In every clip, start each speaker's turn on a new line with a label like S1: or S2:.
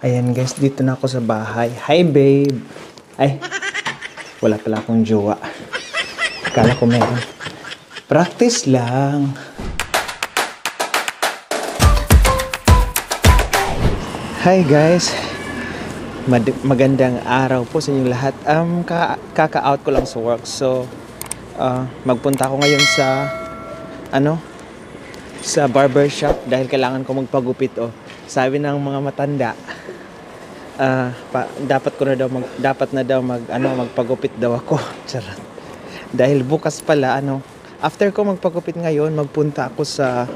S1: Ayan guys, dito na ako sa bahay. Hi babe! Ay, wala pala akong jowa. Akala ko meron. Practice lang. Hi guys! Magandang araw po sa inyong lahat. Kaka-out ko lang sa work. So, magpunta ako ngayon sa sa barber shop dahil kailangan ko magpagupit. Sabi ng mga matanda, dapat na daw magpagupit daw ako. Charot. Dahil bukas pala after ko magpagupit ngayon, magpunta ako sa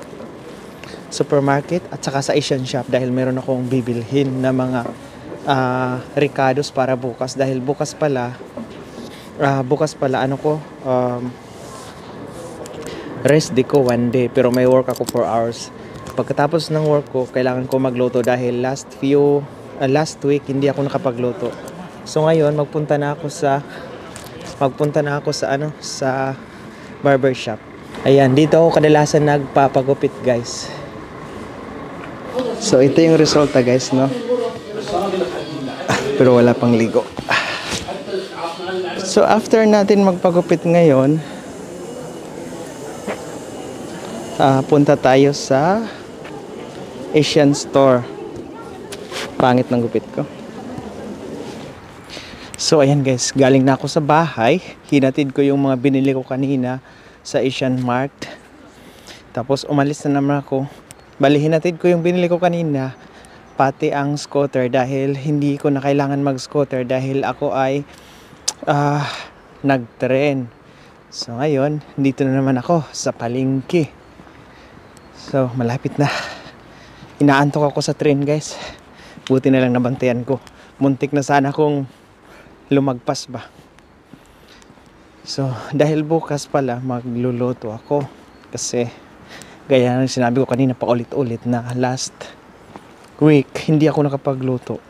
S1: supermarket at saka sa Asian shop dahil meron akong bibilhin na mga ricados para bukas dahil bukas pala rest day ko 1 day pero may work ako 4 hours. Pagkatapos ng work ko, kailangan ko magluto dahil last week hindi ako nakapagluto. So ngayon magpunta na ako sa barber shop. Ayan, dito ako kadalasan nagpapagupit, guys. So ito yung resulta, guys, no? Pero wala pang ligo. So after natin magpagupit ngayon, punta tayo sa Asian store. Pangit ng gupit ko. So ayan guys, galing na ako sa bahay. Hinatid ko yung mga binili ko kanina sa Asian Mart. Tapos umalis na naman ako. Bali, hinatid ko yung binili ko kanina, pati ang scooter dahil hindi ko na kailangan mag-scooter dahil ako ay nag-tren. So ngayon, dito na naman ako sa palengke. So malapit na. Inaantok ako sa train, guys. Buti na lang nabantayan ko. Muntik na sana kung lumagpas ba. So dahil bukas pala magluluto ako kasi gaya ng sinabi ko kanina pa ulit-ulit na last week hindi ako nakapagluto.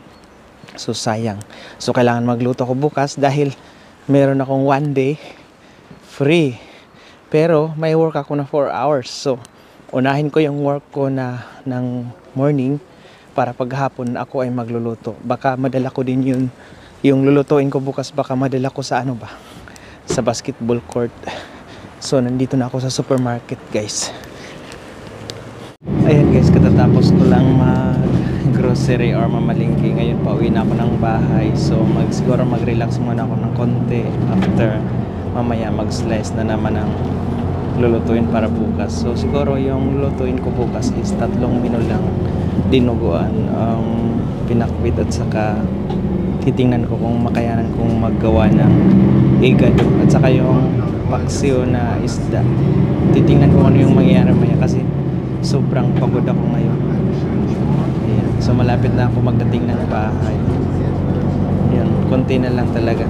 S1: So sayang. So kailangan magluto ako bukas dahil meron akong 1 day free. Pero may work ako na 4 hours. So unahin ko yung work ko na ng morning para paghapon ako ay magluluto. Baka madala ko din yung lulutuin ko bukas, baka madala ko sa sa basketball court. So nandito na ako sa supermarket, guys. Ayan guys, katatapos ko lang mag-grocery or mamalingki. Ngayon pauwi na ako ng bahay. So siguro mag-relax muna ako ng konti after mamaya mag-slice na naman ang lulutuin para bukas. So siguro yung lulutuin ko bukas is 3 menu lang dinuguan, pinakbit at saka titingnan ko kung makayanan kong maggawa ng igado at saka yung paksiw na isda. Titingnan ko ano yung mangyayari maya kasi sobrang pagod ako ngayon. Ayan. So malapit na ako magdating ng bahay. Ayan, konti na lang talaga.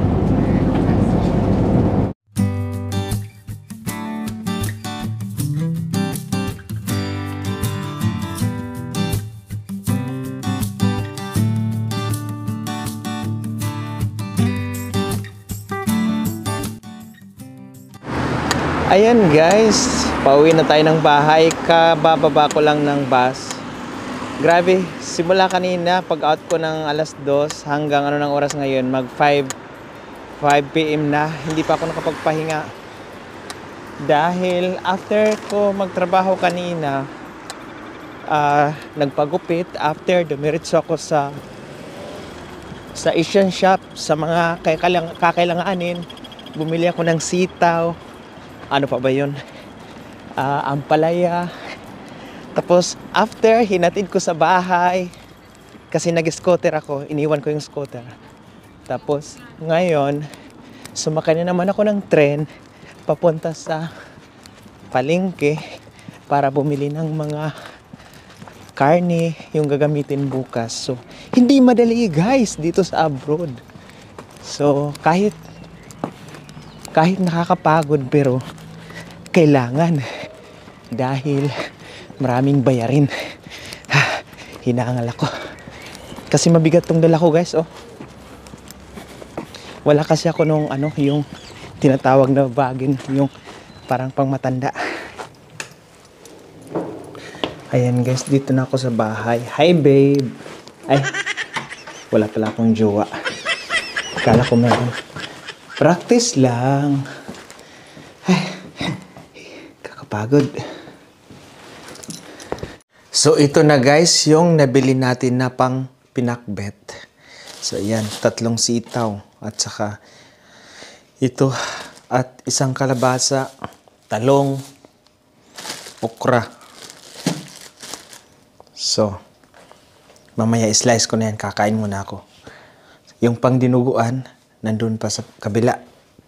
S1: Ayan guys, pauwi na tayo ng bahay. Kabababa ko lang ng bus. Grabe, simula kanina pag out ko ng alas 2 hanggang ng oras ngayon, mag 5 PM na. Hindi pa ako nakapagpahinga. Dahil after ko magtrabaho kanina, nagpagupit. After, dumiretso ako sa Asian shop sa mga kakailanganin. Bumili ako ng sitaw. Ano pa ba yun? Ampalaya. Tapos after, hinatid ko sa bahay kasi nag-scooter ako, iniwan ko yung scooter. Tapos ngayon sumakay na naman ako ng tren papunta sa palengke para bumili ng mga karne yung gagamitin bukas. So hindi madali guys dito sa abroad. So kahit nakakapagod pero kailangan dahil maraming bayarin. Hinangal ako kasi mabigat tong dala ko, guys. Wala kasi ako nung yung tinatawag na bagin, yung parang pang matanda. Ayan guys, dito na ako sa bahay. Hi babe. Ay, Wala pala akong jowa. Akala ko meron. Practice lang. Ay, kakapagod. So ito na guys, yung nabili natin na pang pinakbet. So ayan, 3 sitaw at saka ito at isang kalabasa, talong, okra. So, mamaya slice ko na yan, kakain muna ako. Yung pang dinuguan, nandun pa sa kabila.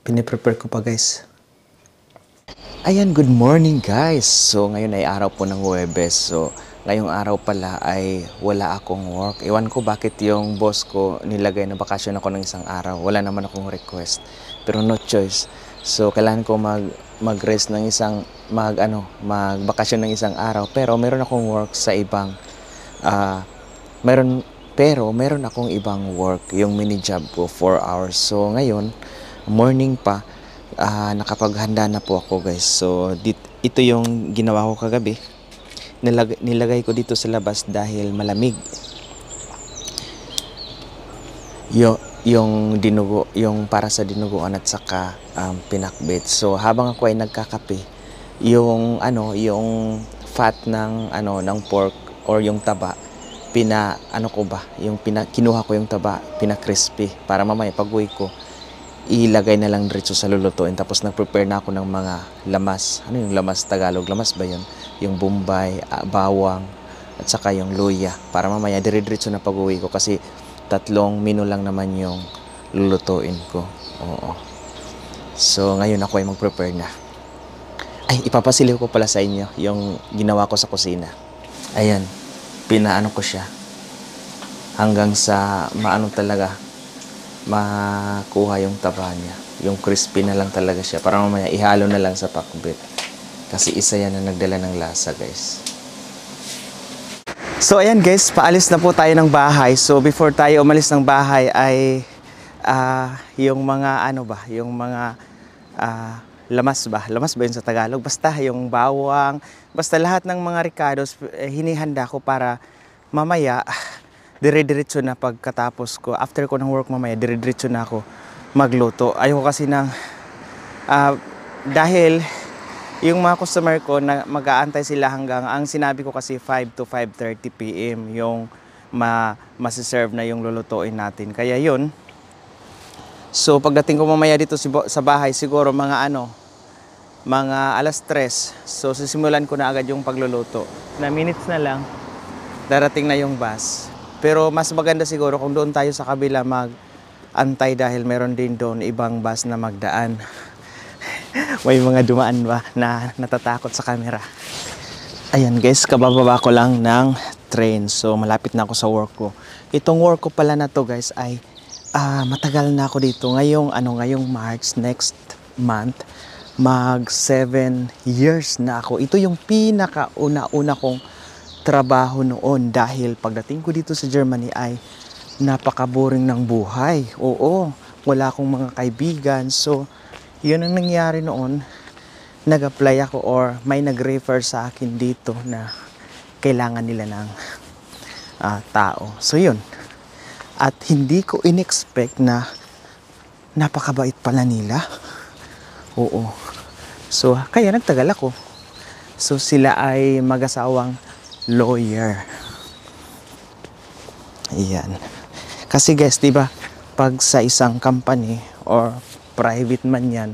S1: Piniprepare ko pa guys. Ayan, good morning guys. So, ngayon ay araw po ng Huwebes. So, ngayong araw pala ay wala akong work. Iwan ko bakit yung boss ko nilagay na bakasyon ako ng isang araw. Wala naman akong request. Pero no choice. So, kailangan ko mag-rest ng magbakasyon ng isang araw. Pero meron akong work sa ibang, meron akong ibang work. Yung mini job ko, 4 hours. So, ngayon, morning pa, nakapaghanda na po ako guys. So, ito yung ginawa ko kagabi. Nilagay ko dito sa labas dahil malamig. Yung dinugo, yung para sa dinuguan at saka pinakbet. So habang ako ay nagkakape, yung fat ng pork or yung taba, kinuha ko yung taba, pina-crispy para mamaya pag-uwi ko ilagay na lang diretso sa lulutuin. Tapos nag-prepare na ako ng mga lamas. Ano yung lamas Tagalog? Lamas ba yun? Yung bombay, bawang, at saka yung luya. Para mamaya dire-diretso na pag-uwi ko kasi 3 menu lang naman yung lulutuin ko. Oo. So, ngayon ako ay mag-prepare na. Ay, ipapasiliw ko pala sa inyo yung ginawa ko sa kusina. Ayan, pinaano ko siya. Hanggang sa makuha yung taba niya. Yung crispy na lang talaga siya. Para mamaya ihalo na lang sa pakbet. Kasi isa yan na nagdala ng lasa guys. So ayan guys, paalis na po tayo ng bahay. So before tayo umalis ng bahay ay yung mga lamas ba yun sa Tagalog? Basta yung bawang, basta lahat ng mga ricados hinihanda ko para mamaya dire-diretso na pagkatapos ko. After ko ng work mamaya, dire-diretso na ako magluto. Ayoko kasi dahil yung mga customer ko na mag-aantay sila hanggang, ang sinabi ko kasi 5 to 5:30 PM yung masiserve na yung lulutuin natin. Kaya yun. So pagdating ko mamaya dito sa bahay, siguro mga 3:00. So sisimulan ko na agad yung pagluluto. Na minutes na lang, darating na yung bus. Pero mas maganda siguro kung doon tayo sa kabila mag-antay dahil meron din doon ibang bus na magdaan. May mga dumaan ba na natatakot sa camera. Ayan guys, kabababa ko lang ng train. So malapit na ako sa work ko. Itong work ko pala na to guys ay matagal na ako dito. Ngayong March next month, mag 7 years na ako. Ito yung pinakauna-una kong trabaho noon dahil pagdating ko dito sa Germany ay napaka-boring ng buhay. Oo, wala akong mga kaibigan. So, yun ang nangyari noon. Nag-apply ako or may nag-refer sa akin dito na kailangan nila ng tao. So, yun. At hindi ko in-expect na napakabait pala nila. Oo. So, kaya nagtagal ako. So, sila ay mag-asawang lawyer. Ayan. Kasi guys, diba, pag sa isang company or private man yan,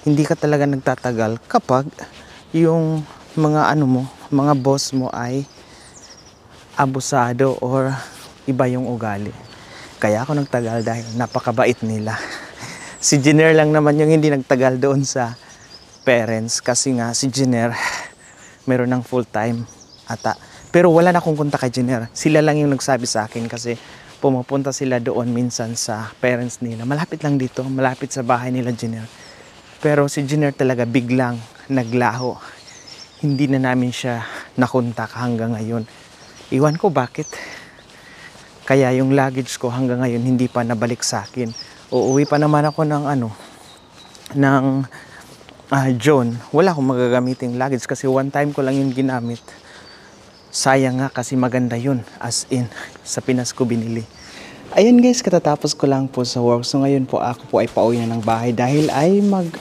S1: hindi ka talaga nagtatagal kapag yung mga mga boss mo ay abusado or iba yung ugali. Kaya ako nagtagal dahil napakabait nila. Si Jenner lang naman yung hindi nagtagal doon sa parents kasi nga si Jenner meron ng full-time ata. Pero wala na akong kontak kay Jenner. Sila lang yung nagsabi sa akin kasi pumupunta sila doon minsan sa parents nila. Malapit lang dito, malapit sa bahay nila Jenner. Pero si Jenner talaga biglang naglaho. Hindi na namin siya nakontak hanggang ngayon. Iwan ko bakit. Kaya yung luggage ko hanggang ngayon hindi pa nabalik sa akin. Uuwi pa naman ako ng John. Wala akong magagamiting luggage kasi one time ko lang yung ginamit. Sayang nga kasi maganda yun, as in, sa Pinas ko binili. Ayun guys, katatapos ko lang po sa work. So ngayon po ako po ay pauwi na ng bahay dahil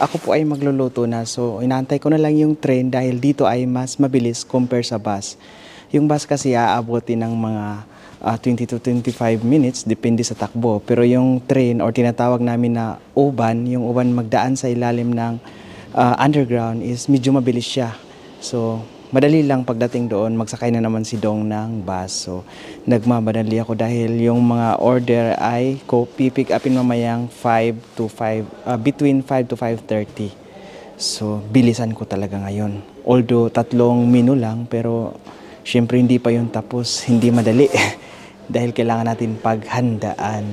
S1: ako po ay magluluto na. So inaantay ko na lang yung train dahil dito ay mas mabilis compare sa bus. Yung bus kasi aabuti ng mga 20 to 25 minutes depende sa takbo. Pero yung train or tinatawag namin na U-Bahn, yung U-Bahn magdaan sa ilalim ng underground is medyo mabilis siya. So madali lang pagdating doon, magsakay na naman si Dong ng bus. So, nagmamadali ako dahil yung mga order ay pipick upin mamayang between 5 to 5:30. So, bilisan ko talaga ngayon. Although 3 menu lang, pero syempre hindi pa yun tapos, hindi madali. Dahil kailangan natin paghandaan.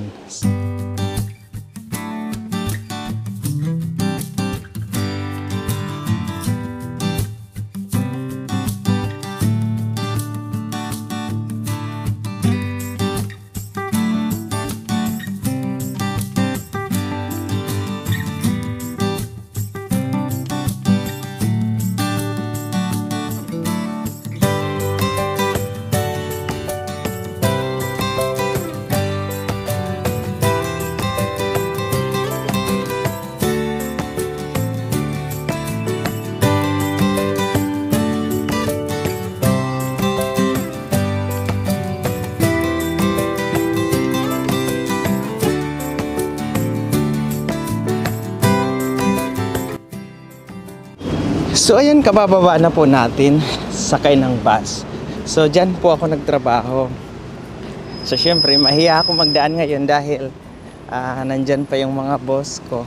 S1: So ayan, kabababa na po natin, sakay ng bus. So dyan po ako nagtrabaho. So syempre mahiya ako magdaan ngayon dahil nandyan pa yung mga boss ko.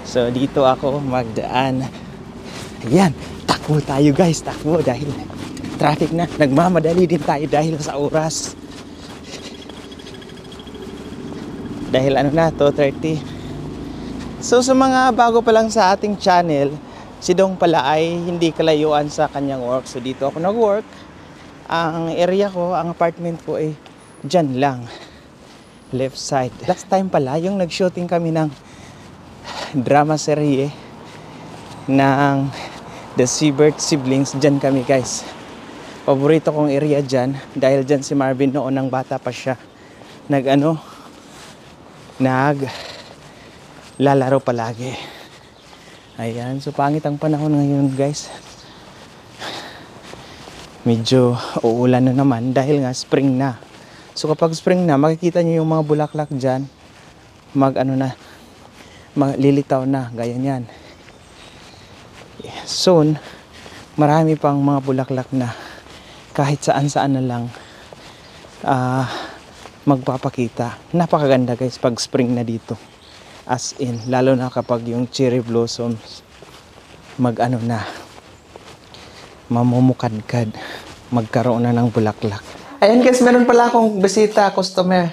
S1: So dito ako magdaan. Ayan, takbo tayo guys, takbo dahil traffic na. Nagmamadali din tayo dahil sa oras. Dahil ano na, 2:30. So sa mga bago pa lang sa ating channel, si Dong pala ay hindi kalayuan sa kanyang work. So dito ako nag-work. Ang area ko, ang apartment ko ay dyan lang. Left side. Last time pala, yung nag-shooting kami ng drama serye ng The Siebert Siblings. Dyan kami guys. Paborito kong area dyan. Dahil dyan si Marvin noon nang bata pa siya. Lalaro palagi. Ayan, so pangit ang panahon ngayon guys. Medyo uulan na naman dahil nga spring na. So kapag spring na, makikita nyo yung mga bulaklak dyan. Lilitaw na, gaya nyan. Soon, marami pang mga bulaklak na kahit saan-saan na lang magpapakita. Napakaganda guys pag spring na dito. As in, lalo na kapag yung cherry blossoms mamumukadkad, magkaroon na ng bulaklak. Ayan guys, meron pala akong bisita, customer.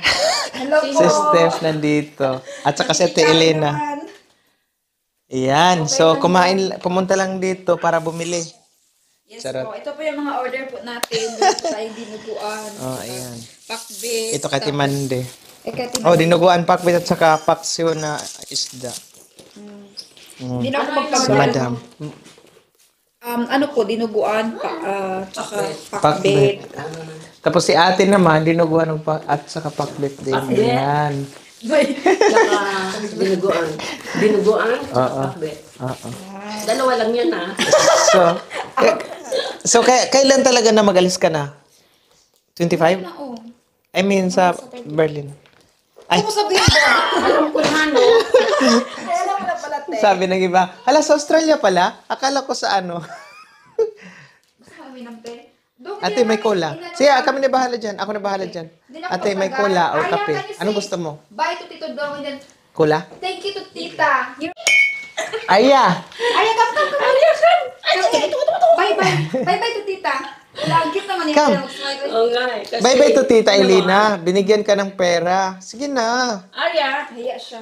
S2: Hello po.
S1: Si Steph nandito. At saka si Ate Elena. Ayan, so pumunta lang dito para bumili.
S2: Yes
S1: Charot.
S2: po. Ito po yung mga order po natin. Dito tayong dinuguan.
S1: Oh, ayan.
S2: Pakbit.
S1: Ito kay Timande.
S2: Ikaw,
S1: Oh, dinuguan pakbit at saka paksiw na isda.
S2: Hindi na ako
S1: Si
S2: magkabal.
S1: Madam.
S2: Ano po, dinuguan, tsaka
S1: Pakbit.
S2: pakbit.
S1: Tapos si ate naman, dinuguan at saka pakbit din. Ayan.
S3: Dinuguan. Dinuguan?
S1: Oo.
S3: Pakbet.
S1: Oo.
S3: Dalawa lang yan ha.
S1: Kailan talaga na mag-alis ka na? 25?
S2: Oo.
S1: I mean, sa Berlin. Ay,
S2: Ano mo sabihin ba?
S3: Alam ko naman, no?
S2: Kaya alam mo na pala, te.
S1: sabi ng iba, hala, sa Australia pala? Akala ko sa ano.
S2: Basta kami ng te. Doon
S1: Ate, may cola. Sige, kami na bahala dyan. Ako na bahala dyan.
S2: Hindi na
S1: Ate, may
S2: kapag-
S1: cola o
S2: Ayaw
S1: kape.
S2: ka ni
S1: Anong
S2: Sis.
S1: gusto mo?
S2: Bye to Tito Dong. And then,
S1: Cola?
S2: thank you to Tita.
S1: Aya!
S2: Ay, come. Bye to Tita. Lagi naman yung
S1: Come.
S3: Oo nga eh. Kasi,
S1: Bye-bye to Tita Elena. Binigyan ka ng pera. Sige na.
S3: Arya,
S2: Hiya siya.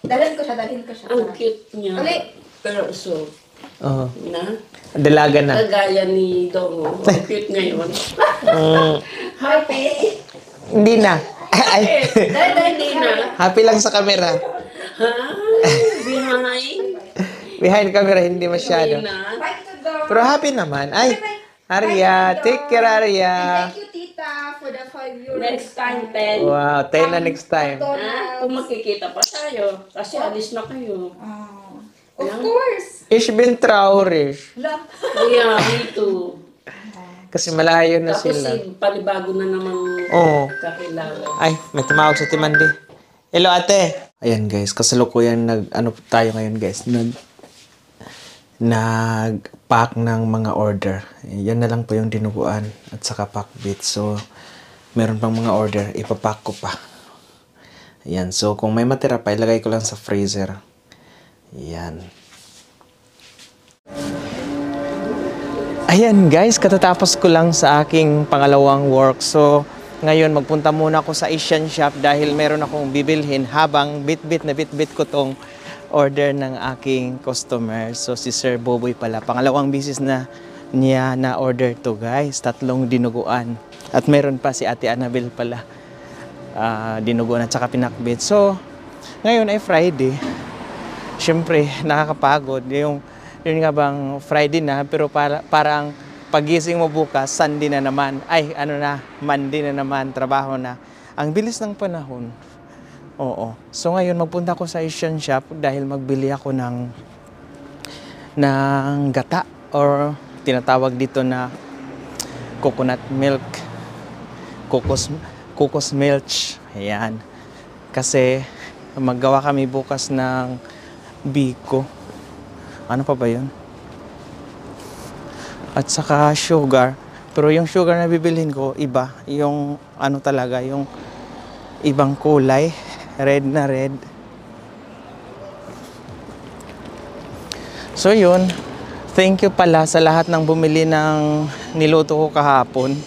S2: Dalhin ko siya.
S3: ang cute niya.
S2: Uli.
S3: Pero so,
S1: Oo.
S3: na,
S1: Dalaga na.
S3: kagaya ni Dongo. Ang cute ngayon.
S2: Happy.
S1: Hindi na. Ay,
S2: Dahil
S3: Hindi na.
S1: happy lang sa camera.
S3: Ha? Behind?
S1: Behind camera, hindi masyado.
S3: Hindi na.
S2: Bye to Dong.
S1: Pero happy naman. Ay, Arya, take care, Arya.
S2: Thank you, tita, for the 5 euros.
S3: Next time, 10.
S1: Wow, 10 na next time.
S3: Kung magkikita pa tayo. Kasi alis na kayo.
S2: Of course.
S1: Ich bin traurig.
S2: La.
S3: Kuya, me too.
S1: Kasi malayo na
S3: Tapos
S1: sila.
S3: panibago na namang
S1: Oo.
S3: kakilala.
S1: Ay, may tumawag sa Timandi. Hello, ate. Ayan, guys. Kasalukuyan tayo ngayon, guys. Nag-pack ng mga order. Yan na lang po yung dinuguan at saka packbit. So, meron pang mga order. Ipapack ko pa. Ayan. So, kung may matira pa, ilagay ko lang sa freezer. Ayan. Ayan guys, katatapos ko lang sa aking pangalawang work. So, ngayon magpunta muna ako sa Asian shop dahil meron akong bibilhin habang bit-bit ko tong order ng aking customer. So, si Sir Boboy pala. Pangalawang bisis na niya na order to guys. 3 dinuguan. At meron pa si Ate Annabel pala. Dinuguan at saka pinakbit. So, ngayon ay Friday. Siyempre, nakakapagod. Yun nga bang Friday na, pero parang pagising mo bukas, Sunday na naman. Ay, Monday na naman, trabaho na. Ang bilis ng panahon. Oo. So ngayon, magpunta ako sa Asian shop dahil magbili ako ng gata or tinatawag dito na coconut milk. Cocos milk. Ayan. Kasi maggawa kami bukas ng biko. Ano pa ba yun? At saka sugar. Pero yung sugar na bibilhin ko, iba. Yung talaga, yung ibang kulay. Red na red. So yun. Thank you pala sa lahat ng bumili ng niluto ko kahapon.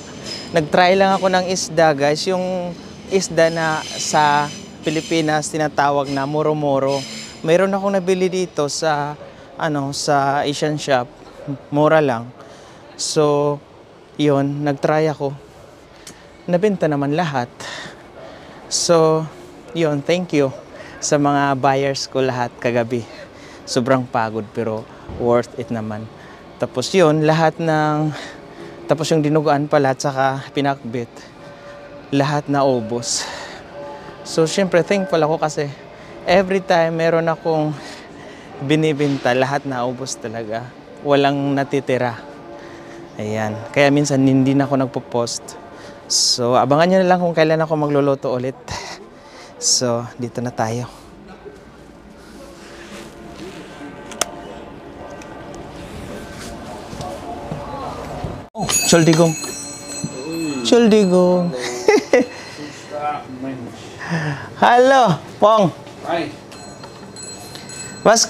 S1: Nag-try lang ako ng isda guys. Yung isda na sa Pilipinas tinatawag na moro-moro. Mayroon akong nabili dito sa Asian shop, mura lang. So, yun, nag-try ako. Nabenta naman lahat. So, yun, thank you sa mga buyers ko lahat kagabi. Sobrang pagod pero worth it naman. Tapos yun, tapos yung dinuguan pala at saka pinakbit, lahat na ubos. So, syempre, thankful ako kasi every time meron akong binibenta, lahat naubos talaga. Walang natitira. Ayan. Kaya minsan hindi na ako nagpo-post. So, abangan nyo na lang kung kailan ako magluluto ulit. So, dito na tayo. Oh, Choldigong. Choldigong. Hallo, Pong.
S4: Hi.
S1: Was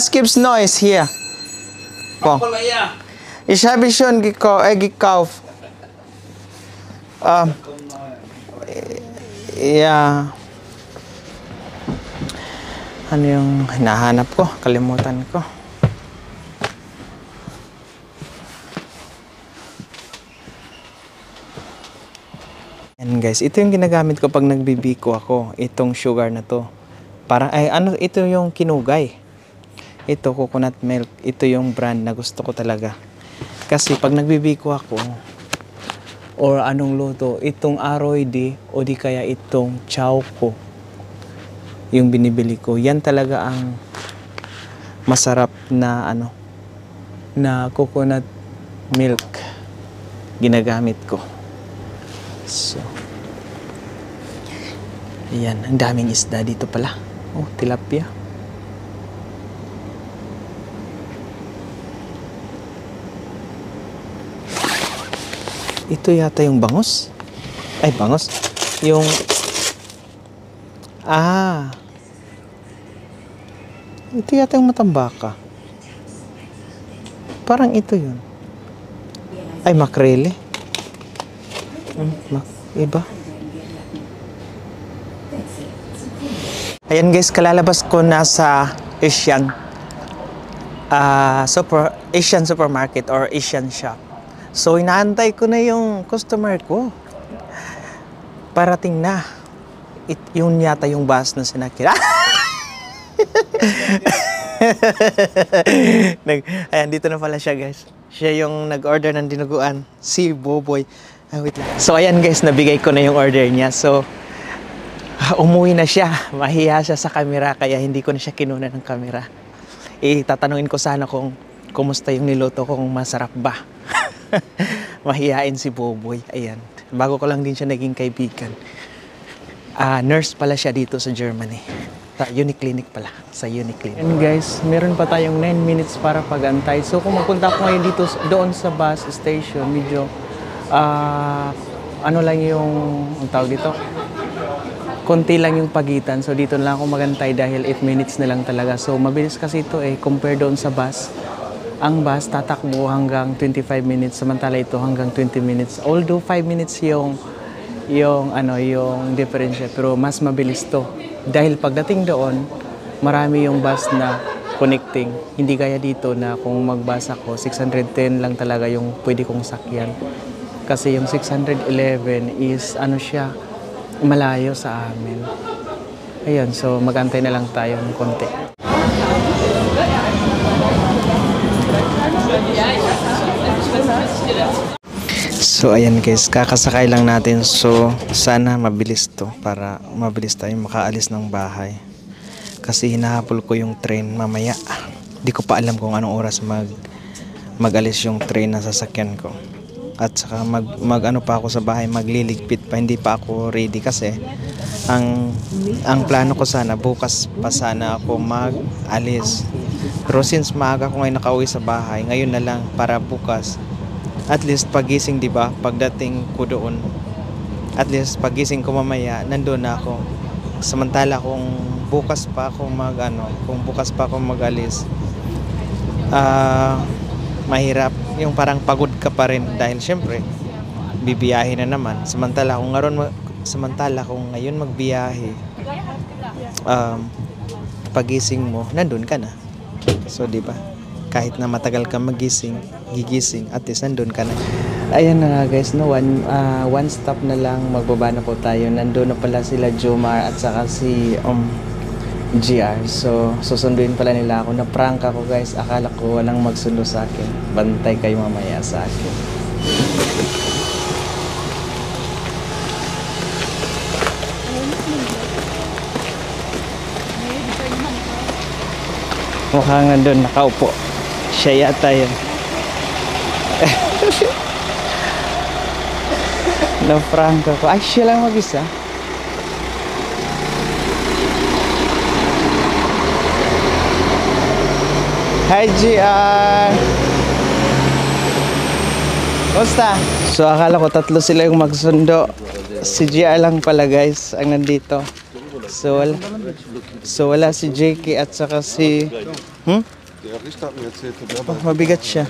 S1: gibt's Neues hier? Pong. Ich habe schon gekauft. Ja. Ano yung hinahanap ko? Kalimutan ko. Yan guys, ito yung ginagamit ko pag nagbibiko ako. Itong sugar na to. Parang, ito yung kinugay. Ito, coconut milk. Ito yung brand na gusto ko talaga. Kasi pag nagbibiko ako, or anong luto, itong Aroy o di kaya itong Chowco, yung binibili ko. Yan talaga ang masarap na na coconut milk ginagamit ko. So, ayan, ang daming isda dito pala. Oh, tilapia. Ito yata yung bangus. Ay, bangus. Yung... Ito yata yung matambaka. Parang ito yun. Ay, makrele. Iba. Ayan guys, kalalabas ko na sa Asian supermarket or Asian shop. So, inaantay ko na yung customer ko. Parating na. Yun yata yung bus na sinakira. Ayan, dito na pala siya guys. Siya yung nag-order ng dinuguan. Si Boboy. Ay, wait lang. So, ayan guys, nabigay ko na yung order niya. So, umuwi na siya. Mahiya siya sa camera, kaya hindi ko na siya kinuna ng camera. Tatanungin ko sana kung kumusta yung niluto ko, kung masarap ba. Mahihain si Boboy. Ayan. Bago ko lang din siya naging kaibigan. Nurse pala siya dito sa Germany. Sa Uniclinic pala. Sa Uniclinic. And guys, meron pa tayong 9 minutes para pagantay. So kung magpunta ako ngayon dito doon sa bus station, medyo ano lang yung ang tawag dito? Konti lang yung pagitan. So dito na lang ako magantay dahil 8 minutes na lang talaga. So mabilis kasi ito compare doon sa bus. Ang bus tatakbo hanggang 25 minutes, samantala ito hanggang 20 minutes. Although 5 minutes yung difference, pero mas mabilis to. Dahil pagdating doon, marami yung bus na connecting. Hindi gaya dito na kung magbus ako, 610 lang talaga yung pwede kong sakyan. Kasi yung 611 is siya, malayo sa amin. Ayun, so magantay na lang tayo ng konti. So ayan guys, kakasakay lang natin. So sana mabilis to para mabilis tayo makaalis ng bahay. Kasi hinahabol ko yung train mamaya. Di ko pa alam kung anong oras mag-alis yung train na sasakyan ko. At saka mag pa ako sa bahay, magliligpit pa. Hindi pa ako ready kasi ang plano ko sana bukas pa sana ako mag-alis. Pero since maaga ko ngayon nakauwi sa bahay, ngayon na lang para bukas. At least pagising, di ba? Pagdating ko doon, at least pagising ko mamaya, nandoon na ako. Samantala kung bukas pa ako mag-alis, mahirap. Yung parang pagod ka pa rin dahil syempre, bibiyahe na naman. Samantala kung ngayon magbiyahe, pagising mo, nandoon ka na. So, di ba? Kahit na matagal ka gigising, at least nandun ka na. Ayan na nga guys, no? One stop na lang, magbaba na po tayo. Nandun na pala sila Jomar at saka si GR. So, susunduin pala nila ako. Na-prank ako guys. Akala ko walang magsundo sa akin. Bantay kayo mamaya sa akin. Mukhang nandun nakaupo. Siya yata yun. Na-prank ako. Ay, siya lang mag-isa. Hi, GR! Kumusta? So, akala ko tatlo sila yung magsundo. Si GR lang pala, guys, ang nandito. So, wala si JK at saka si... mabigat siya.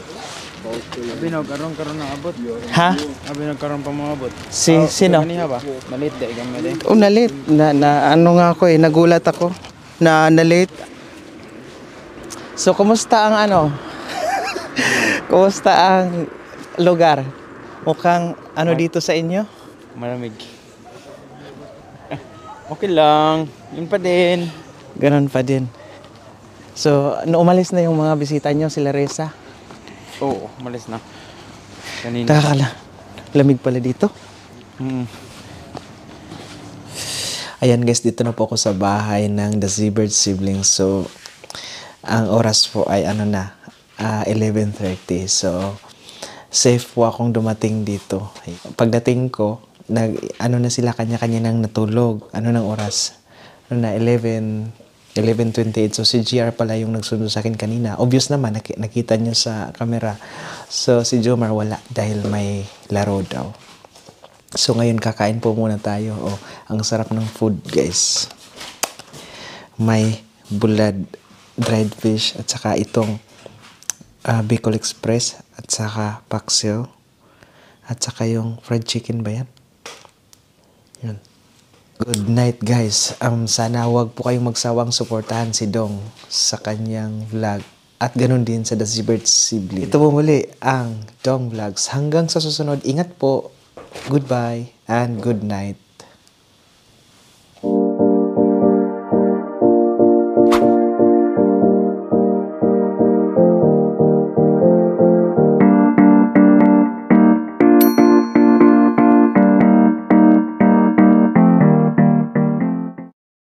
S4: Abi nagkaroon ng abot.
S1: Ha?
S4: Abi nagkaroon pa mga abot.
S1: Sino?
S4: Kaniha ba? Malit da igam na din.
S1: Nalit. Ano nga ako nagulat ako. Na-late. So, kumusta ang kumusta ang lugar? Mukhang dito sa inyo?
S4: Malamig. Okay lang. Yun pa din.
S1: Ganon pa din. So, umalis na yung mga bisita nyo, sila Reza?
S4: Oo, malis na. Kanina.
S1: Takakala. Lamig pala dito. Ayan guys, dito na po ako sa bahay ng The Zbird Siblings. So, ang oras po ay 11:30. So, safe po akong dumating dito. Pagdating ko, na sila kanya-kanya nang natulog. Ng oras? 11:28. So, si GR pala yung nagsundo sa akin kanina. Obvious naman, nakita niyo sa camera. So, si Jomar wala dahil may laro daw. So, ngayon kakain po muna tayo. Ang sarap ng food, guys. May bulad, dried fish, at saka itong Bicol Express, at saka paksiw, at saka yung fried chicken ba yan? Yun. Good night guys. Sana wag po kayong magsawang suportahan si Dong sa kanyang vlog. At ganun din sa The Zbird Siblings. Ito po muli ang Dong Vlogs. Hanggang sa susunod, ingat po. Goodbye and good night.